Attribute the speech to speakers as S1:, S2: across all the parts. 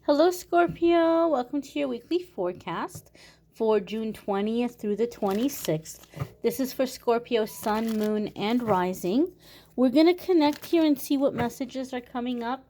S1: Hello, Scorpio. Welcome to your weekly forecast for June 20th through the 26th. This is for Scorpio, Sun, Moon, and Rising. We're going to connect here and see what messages are coming up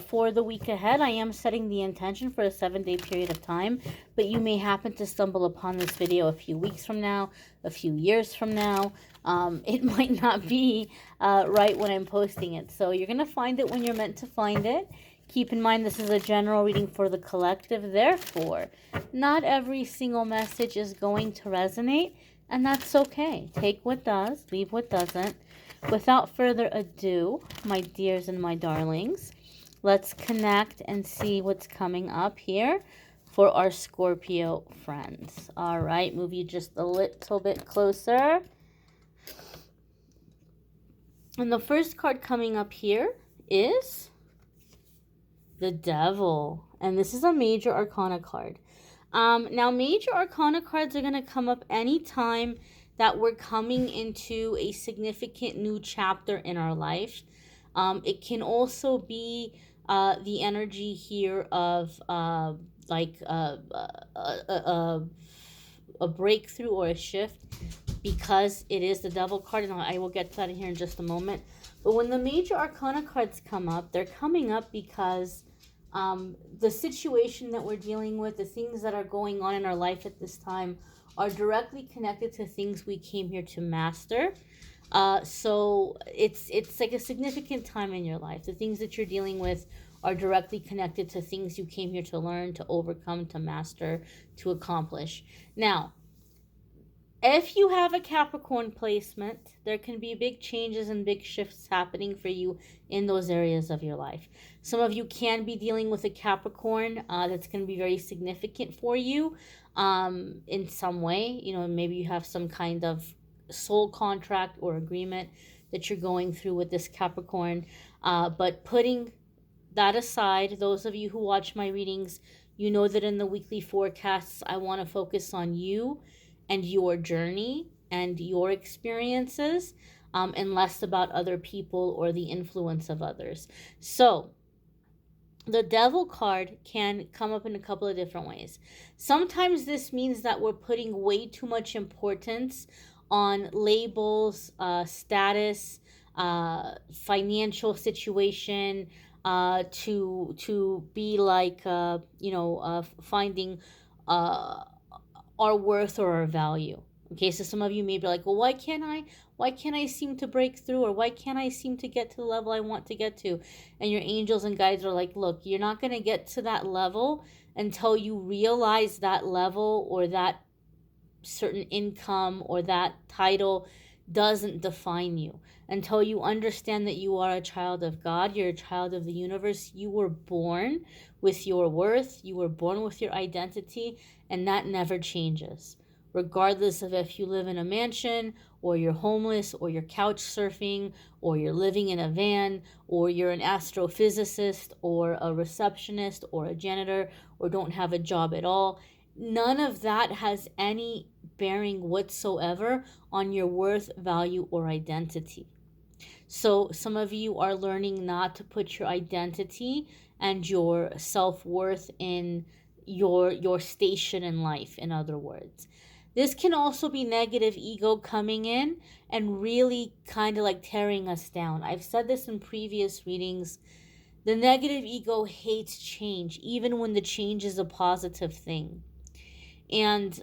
S1: for the week ahead. I am setting the intention for a 7-day period of time, but you may happen to stumble upon this video a few weeks from now, a few years from now. It might not be right when I'm posting it. So you're going to find it when you're meant to find it. Keep in mind this is a general reading for the collective. Therefore, not every single message is going to resonate, and that's okay. Take what does, leave what doesn't. Without further ado, my dears and my darlings, let's connect and see what's coming up here for our Scorpio friends. All right, move you just a little bit closer. And the first card coming up here is the Devil. And this is a major arcana card. Now, major arcana cards are going to come up anytime that we're coming into a significant new chapter in our life. It can also be the energy here of a breakthrough or a shift, because it is the Devil card, and I will get to that in here in just a moment. But when the major arcana cards come up, they're coming up because the situation that we're dealing with, the things that are going on in our life at this time, are directly connected to things we came here to master. So it's like a significant time in your life. The things that you're dealing with are directly connected to things you came here to learn, to overcome, to master, to accomplish. Now, if you have a Capricorn placement, there can be big changes and big shifts happening for you in those areas of your life. Some of you can be dealing with a Capricorn that's going to be very significant for you in some way. You know, maybe you have some kind of soul contract or agreement that you're going through with this Capricorn. But putting that aside, those of you who watch my readings, you know that in the weekly forecasts, I want to focus on you and your journey and your experiences, and less about other people or the influence of others. So the Devil card can come up in a couple of different ways. Sometimes this means that we're putting way too much importance on labels, status, financial situation, to be like, finding our worth or our value. Okay, so some of you may be like, well, why can't I seem to break through, or why can't I seem to get to the level I want to get to? And your angels and guides are like, look, you're not going to get to that level until you realize that level, or that certain income or that title doesn't define you. Until you understand that you are a child of God, you're a child of the universe. You were born with your worth, you were born with your identity, and that never changes. Regardless of if you live in a mansion, or you're homeless, or you're couch surfing, or you're living in a van, or you're an astrophysicist, or a receptionist, or a janitor, or don't have a job at all, none of that has any bearing whatsoever on your worth, value, or identity. So some of you are learning not to put your identity and your self-worth in your station in life, in other words. This can also be negative ego coming in and really kind of like tearing us down. I've said this in previous readings. The negative ego hates change, even when the change is a positive thing. And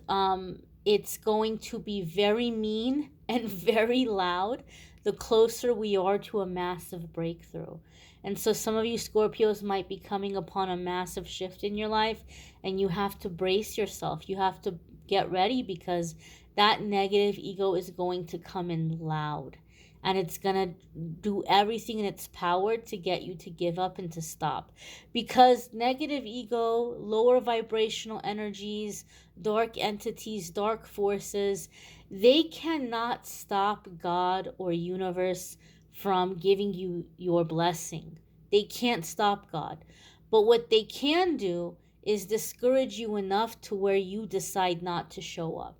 S1: it's going to be very mean and very loud the closer we are to a massive breakthrough. And so some of you Scorpios might be coming upon a massive shift in your life, and you have to brace yourself. You have to get ready, because that negative ego is going to come in loud. And it's going to do everything in its power to get you to give up and to stop. Because negative ego, lower vibrational energies, dark entities, dark forces, they cannot stop God or universe from giving you your blessing. They can't stop God. But what they can do is discourage you enough to where you decide not to show up.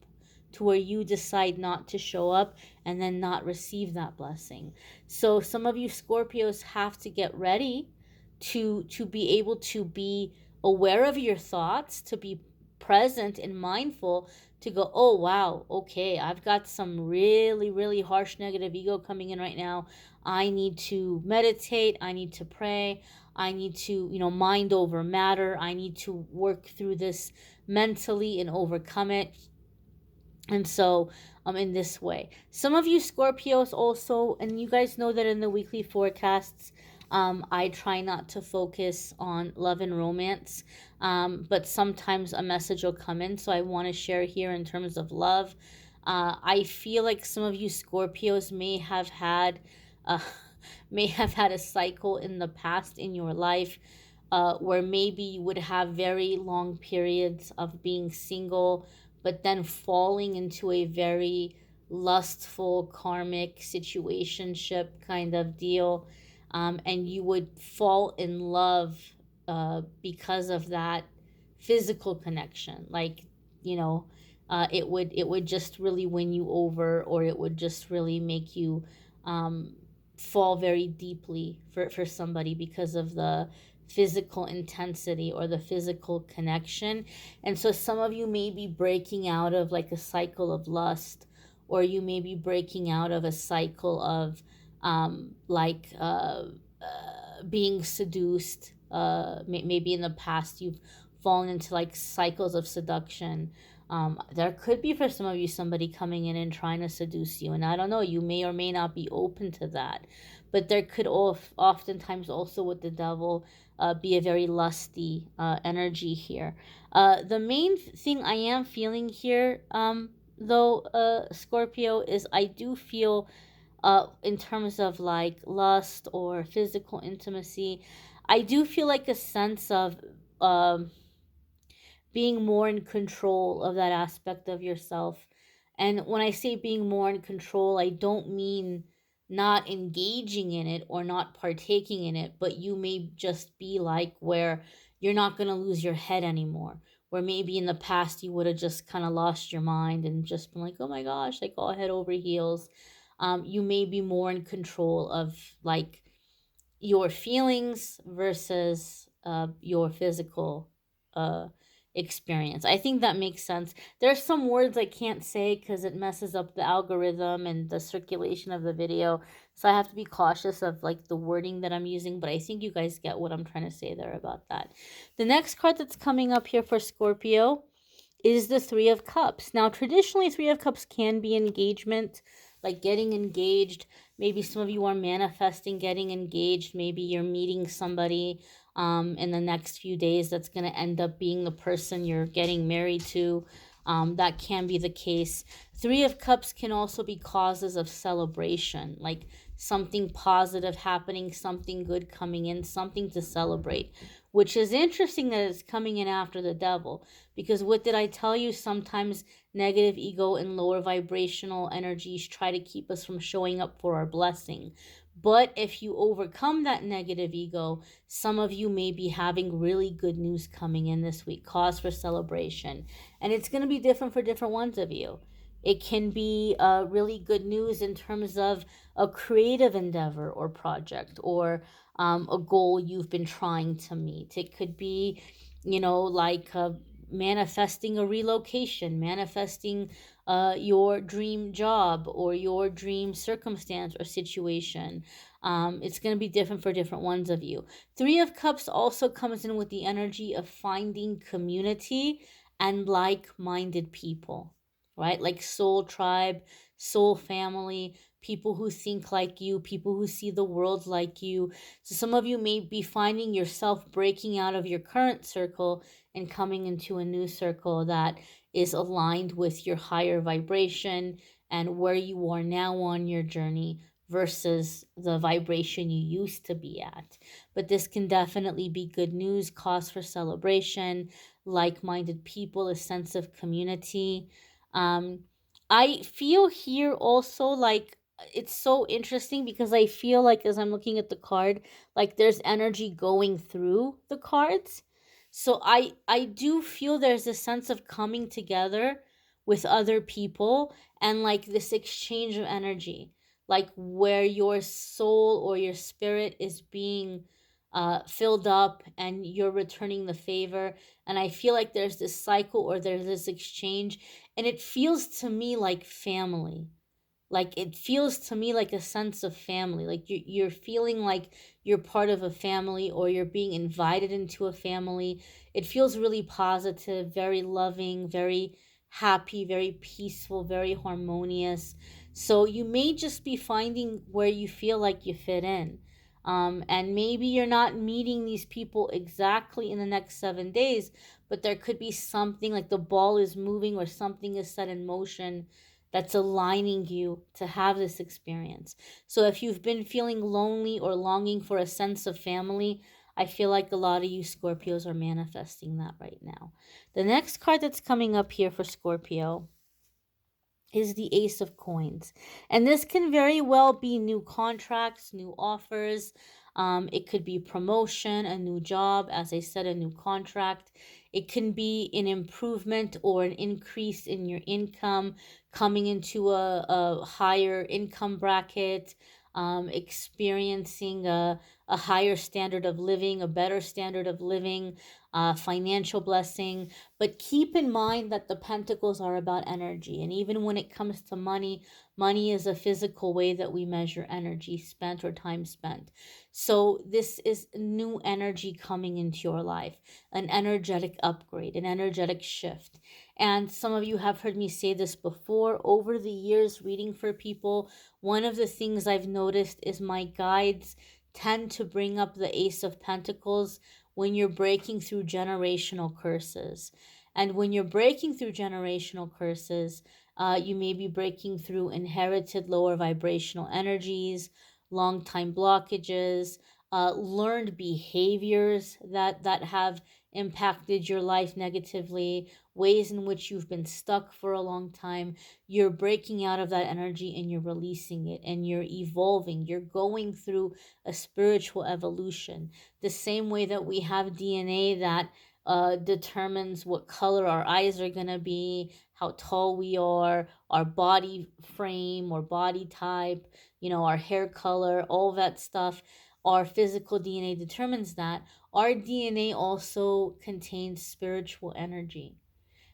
S1: And then not receive that blessing. So some of you Scorpios have to get ready to be able to be aware of your thoughts, to be present and mindful, to go, oh wow, okay, I've got some really, really harsh negative ego coming in right now. I need to meditate, I need to pray, I need to, mind over matter. I need to work through this mentally and overcome it. And so, in this way, some of you Scorpios also, and you guys know that in the weekly forecasts, I try not to focus on love and romance, but sometimes a message will come in. So I want to share here in terms of love. I feel like some of you Scorpios uh, may have had a cycle in the past in your life, where maybe you would have very long periods of being single, but then falling into a very lustful karmic situationship kind of deal, and you would fall in love because of that physical connection. Like, you know it would just really win you over, or it would just really make you um, fall very deeply for somebody because of the physical intensity or the physical connection. And so some of you may be breaking out of like a cycle of lust, or you may be breaking out of a cycle of being seduced. Maybe in the past you've fallen into like cycles of seduction. There could be for some of you somebody coming in and trying to seduce you, and I don't know, you may or may not be open to that. But there could oftentimes also with the devil be a very lusty energy here. The main thing I am feeling here, though, Scorpio, is I do feel, in terms of like lust or physical intimacy, I do feel like a sense of um, being more in control of that aspect of yourself. And when I say being more in control, I don't mean not engaging in it or not partaking in it, but you may just be like where you're not going to lose your head anymore. Where maybe in the past you would have just kind of lost your mind and just been like, oh my gosh, like all head over heels. You may be more in control of like your feelings versus your physical uh, experience. I think that makes sense. There's some words I can't say because it messes up the algorithm and the circulation of the video. So I have to be cautious of like the wording that I'm using, but I think you guys get what I'm trying to say there about that. The next card that's coming up here for Scorpio is the Three of Cups. Now, traditionally, Three of Cups can be engagement, like getting engaged. Maybe some of you are manifesting getting engaged. Maybe you're meeting somebody in the next few days that's going to end up being the person you're getting married to. That can be the case. Three of Cups can also be causes of celebration, like something positive happening, something good coming in, something to celebrate, which is interesting that it's coming in after the devil. Because what did I tell you? Sometimes negative ego and lower vibrational energies try to keep us from showing up for our blessing. But if you overcome that negative ego, some of you may be having really good news coming in this week, cause for celebration. And it's going to be different for different ones of you. It can be really good news in terms of a creative endeavor or project, or a goal you've been trying to meet. It could be, like manifesting a relocation, manifesting your dream job or your dream circumstance or situation. It's going to be different for different ones of you. Three of Cups also comes in with the energy of finding community and like-minded people, right? Like soul tribe, soul family, people who think like you, people who see the world like you. So some of you may be finding yourself breaking out of your current circle and coming into a new circle that is aligned with your higher vibration and where you are now on your journey versus the vibration you used to be at. But this can definitely be good news, cause for celebration, like-minded people, a sense of community. Um, I feel here also like it's so interesting because I feel like as I'm looking at the card, like there's energy going through the cards. So I do feel there's a sense of coming together with other people and like this exchange of energy, like where your soul or your spirit is being filled up, and you're returning the favor. And I feel like there's this cycle, or there's this exchange, and it feels to me like family. Like, it feels to me like a sense of family, like you're feeling like you're part of a family, or you're being invited into a family. It feels really positive, very loving, very happy, very peaceful, very harmonious. So you may just be finding where you feel like you fit in. And maybe you're not meeting these people exactly in the next 7 days, but there could be something like the ball is moving, or something is set in motion that's aligning you to have this experience. So if you've been feeling lonely or longing for a sense of family, I feel like a lot of you Scorpios are manifesting that right now. The next card that's coming up here for Scorpio is the Ace of Coins. And this can very well be new contracts, new offers. It could be promotion, a new job, as I said, a new contract. It can be an improvement or an increase in your income, coming into a higher income bracket, experiencing a higher standard of living, a better standard of living, financial blessing. But keep in mind that the pentacles are about energy. And even when it comes to money, money is a physical way that we measure energy spent or time spent. So this is new energy coming into your life, an energetic upgrade, an energetic shift. And some of you have heard me say this before. Over the years, reading for people, one of the things I've noticed is my guides tend to bring up the Ace of Pentacles when you're breaking through generational curses. And when you're breaking through generational curses, you may be breaking through inherited lower vibrational energies, long time blockages, learned behaviors that have impacted your life negatively, ways in which you've been stuck for a long time. You're breaking out of that energy, and you're releasing it, and you're evolving. You're going through a spiritual evolution, the same way that we have DNA that determines what color our eyes are going to be, how tall we are, our body frame or body type, our hair color, all that stuff. Our physical DNA determines that. Our DNA also contains spiritual energy.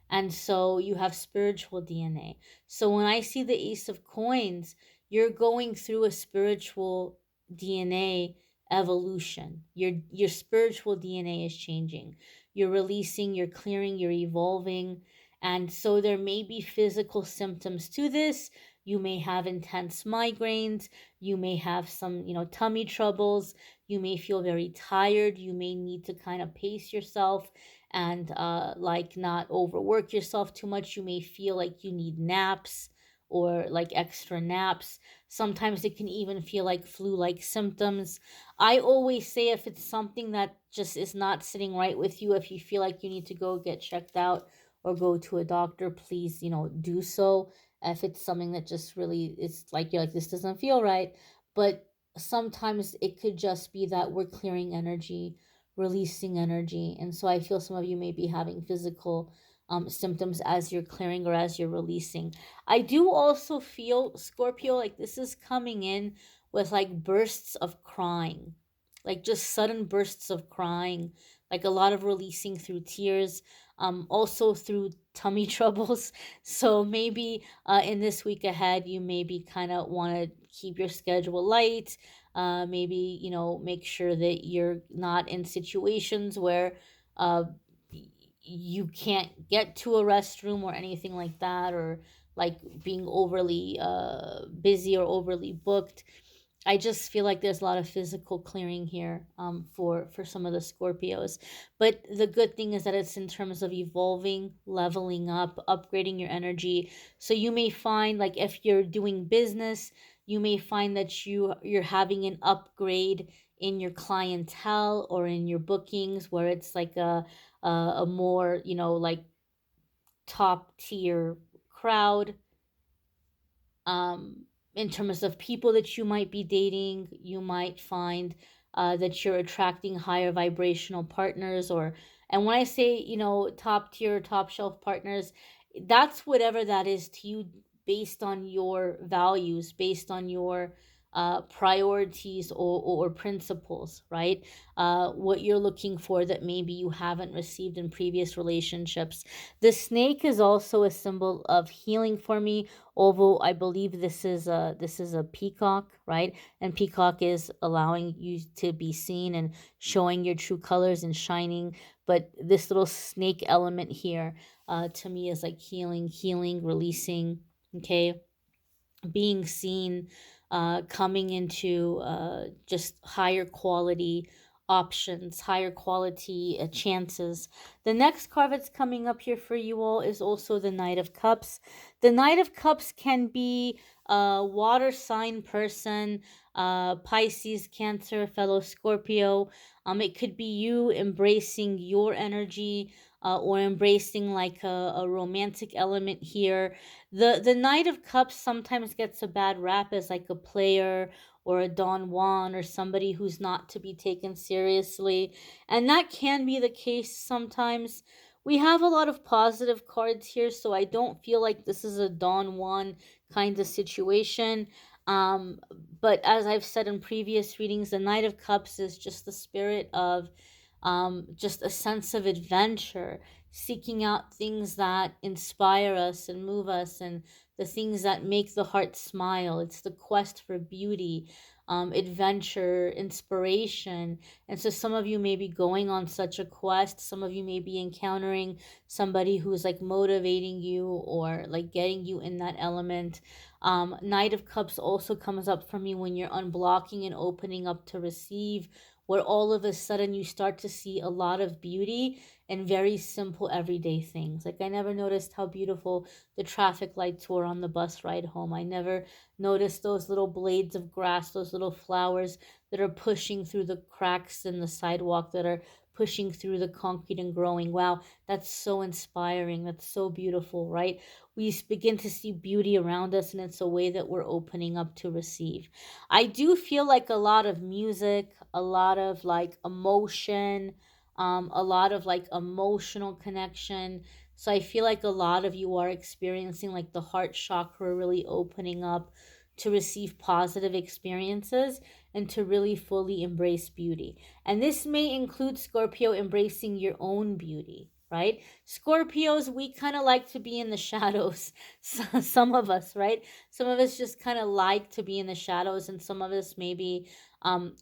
S1: And so you have spiritual DNA. So when I see the Ace of Coins, you're going through a spiritual DNA evolution. Your spiritual DNA is changing. You're releasing, you're clearing, you're evolving. And so there may be physical symptoms to this. You may have intense migraines. You may have some, tummy troubles. You may feel very tired. You may need to kind of pace yourself and like not overwork yourself too much. You may feel like you need naps, or like extra naps. Sometimes it can even feel like flu-like symptoms. I always say, if it's something that just is not sitting right with you, if you feel like you need to go get checked out or go to a doctor, please, do so. If it's something that just really, it's like you're like, this doesn't feel right. But sometimes it could just be that we're clearing energy, releasing energy. And so I feel some of you may be having physical symptoms as you're clearing or as you're releasing. I do also feel, Scorpio, like this is coming in with like bursts of crying, like just sudden bursts of crying, like a lot of releasing through tears, also through tummy troubles. So maybe in this week ahead, you maybe kind of want to keep your schedule light. Maybe, make sure that you're not in situations where uh, you can't get to a restroom or anything like that, or like being overly busy or overly booked. I just feel like there's a lot of physical clearing here, for some of the Scorpios. But the good thing is that it's in terms of evolving, leveling up, upgrading your energy. So you may find, like, if you're doing business, you may find that you're having an upgrade in your clientele or in your bookings, where it's like a more, like, top tier crowd. In terms of people that you might be dating, you might find that you're attracting higher vibrational partners. And when I say, top tier, top shelf partners, that's whatever that is to you, based on your values, based on your priorities or principles, right? What you're looking for that maybe you haven't received in previous relationships. The snake is also a symbol of healing for me, although I believe this is a peacock, right? And peacock is allowing you to be seen and showing your true colors and shining. But this little snake element here, to me, is like healing, releasing. Okay, being seen, coming into just higher quality options, higher quality chances. The next card that's coming up here for you all is also the Knight of Cups. The Knight of Cups can be a water sign person, Pisces, Cancer, fellow Scorpio. It could be you embracing your energy, or embracing like a romantic element here. The Knight of Cups sometimes gets a bad rap as like a player or a Don Juan or somebody who's not to be taken seriously, and that can be the case sometimes. We have a lot of positive cards here, so I don't feel like this is a Don Juan kind of situation. Um, but as I've said in previous readings, the Knight of Cups is just the spirit of just a sense of adventure, seeking out things that inspire us and move us, and the things that make the heart smile. It's the quest for beauty, adventure, inspiration. And so some of you may be going on such a quest. Some of you may be encountering somebody who's like motivating you or like getting you in that element. Knight of Cups also comes up for me when you're unblocking and opening up to receive, where all of a sudden you start to see a lot of beauty in very simple everyday things. Like I never noticed how beautiful the traffic lights were on the bus ride home. I never noticed those little blades of grass, those little flowers that are pushing through the cracks in the sidewalk, that are pushing through the concrete and growing. Wow, that's so inspiring. That's so beautiful, right? We begin to see beauty around us, and it's a way that we're opening up to receive. I do feel like a lot of music, a lot of like emotion, a lot of like emotional connection. So I feel like a lot of you are experiencing like the heart chakra really opening up to receive positive experiences and to really fully embrace beauty. And this may include Scorpio embracing your own beauty, right? Scorpios, we kind of like to be in the shadows. Some of us, right? Some of us just kind of like to be in the shadows, and some of us maybe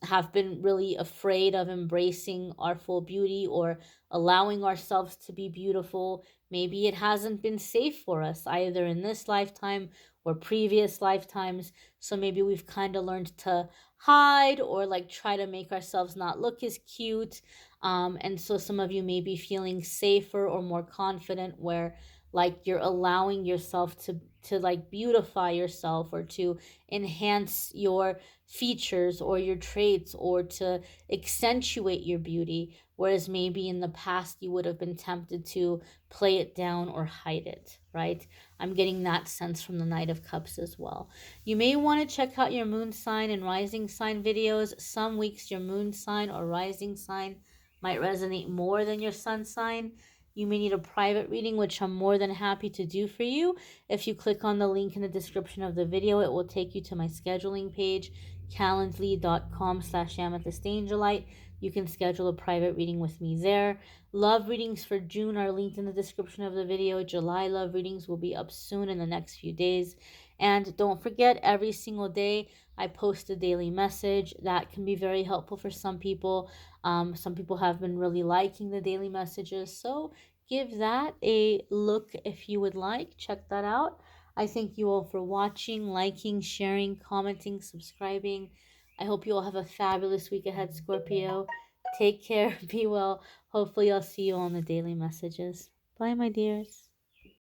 S1: have been really afraid of embracing our full beauty or allowing ourselves to be beautiful. Maybe it hasn't been safe for us either in this lifetime or previous lifetimes. So maybe we've kind of learned to hide or like try to make ourselves not look as cute. And so some of you may be feeling safer or more confident, where like you're allowing yourself to like beautify yourself or to enhance your features or your traits or to accentuate your beauty, whereas maybe in the past you would have been tempted to play it down or hide it, right? I'm getting that sense from the Knight of Cups as well. You may want to check out your moon sign and rising sign videos. Some weeks your moon sign or rising sign might resonate more than your sun sign. You may need a private reading, which I'm more than happy to do for you. If you click on the link in the description of the video, it will take you to my scheduling page, calendly.com/amethystangelite. You can schedule a private reading with me there. Love readings for June are linked in the description of the video. July love readings will be up soon in the next few days. And don't forget, every single day I post a daily message. That can be very helpful for some people. Some people have been really liking the daily messages, so give that a look if you would like. Check that out. I thank you all for watching, liking, sharing, commenting, subscribing. I hope you all have a fabulous week ahead, Scorpio. Take care, be well. Hopefully, I'll see you on the daily messages. Bye, my dears.